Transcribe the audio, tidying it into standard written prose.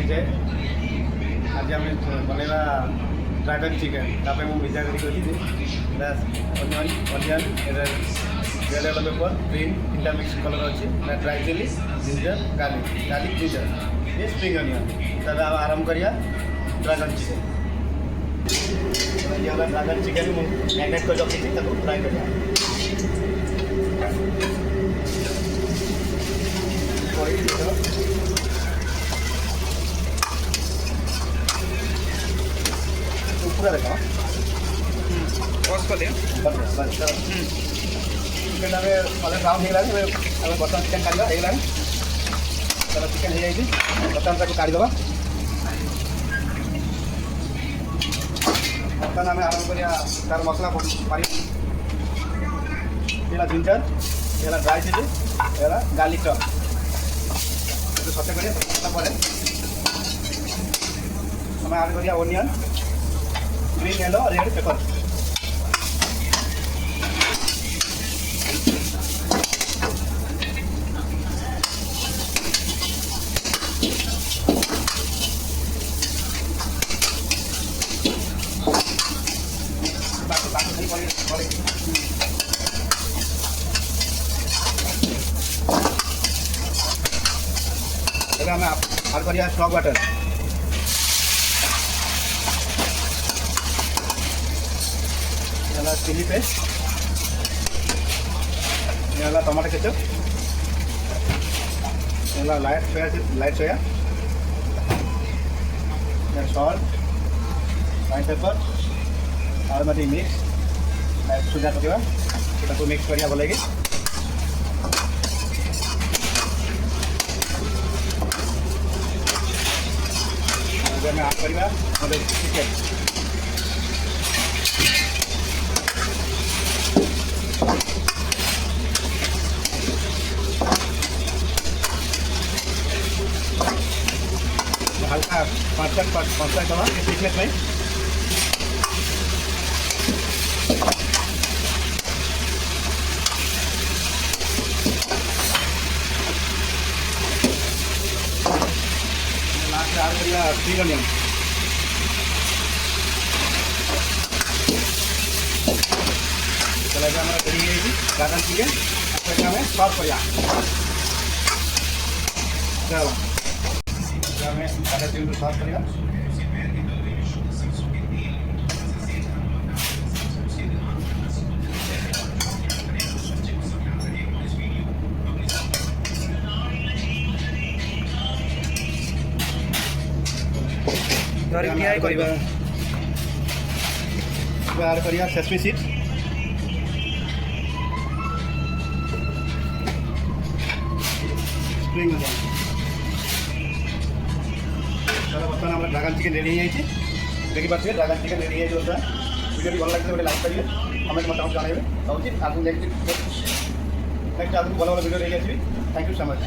परिचय आज आम बनवा ड्रागन चिकेन ताप मिर्जा curry onion yellow pepper green तीन मिक्स कलर अच्छी dry chilli ginger garlic ginger ये स्प्रिंग अनियन तब आरंभ करिया ड्रागन चिकेन ये ड्रागन चिकेन मैरिनेट कर रखी फ्राए करिया पूरा देखा चिकेन ब्राउन हो गलानी बर्तमान चिकेन काढ़ा हो गलानी चलो चिकेन हो जाए बर्तमान ताको काढ़ीदे बर्तमान आम आरम्भ करिया तार मसला पानी ये जिंजर ये ड्राई चिली ये गार्लिक चप सटे करिया आम आड करिया onion green yellow red pepper आम आड करिया स्टॉक वाटर चिली पेस्ट ये टमाटो केचप ये लाइट सोया सॉल्ट वाइन पेपर आरोमेटिक मिक्स सुजा पकड़ा तो मिक्स करिया भल लगे आम आड करवा चिकेन हल्का 5 दवा थिकनेस में लास्ट आड करिया स्प्रिंग अनियन चलो रेडी है ड्रागन चिकेन आम सर्व करिया चलो ड्रागन चिकेन सर्व करिया आड करिया सेसमी सीड्स स्प्रिंग अनियन चलो बर्तमान हमारा ड्रागन चिकेन रेडी हो जाए देखिए ड्रागन चिकेन रेडी हो जाए वीडियो भल लगे गोटे लाइक करेंगे कमेंट मत जानवे रोचे आगे नेक्स्ट आगे भल भल वीडियो लेके आसबि थैंक यू सो मच।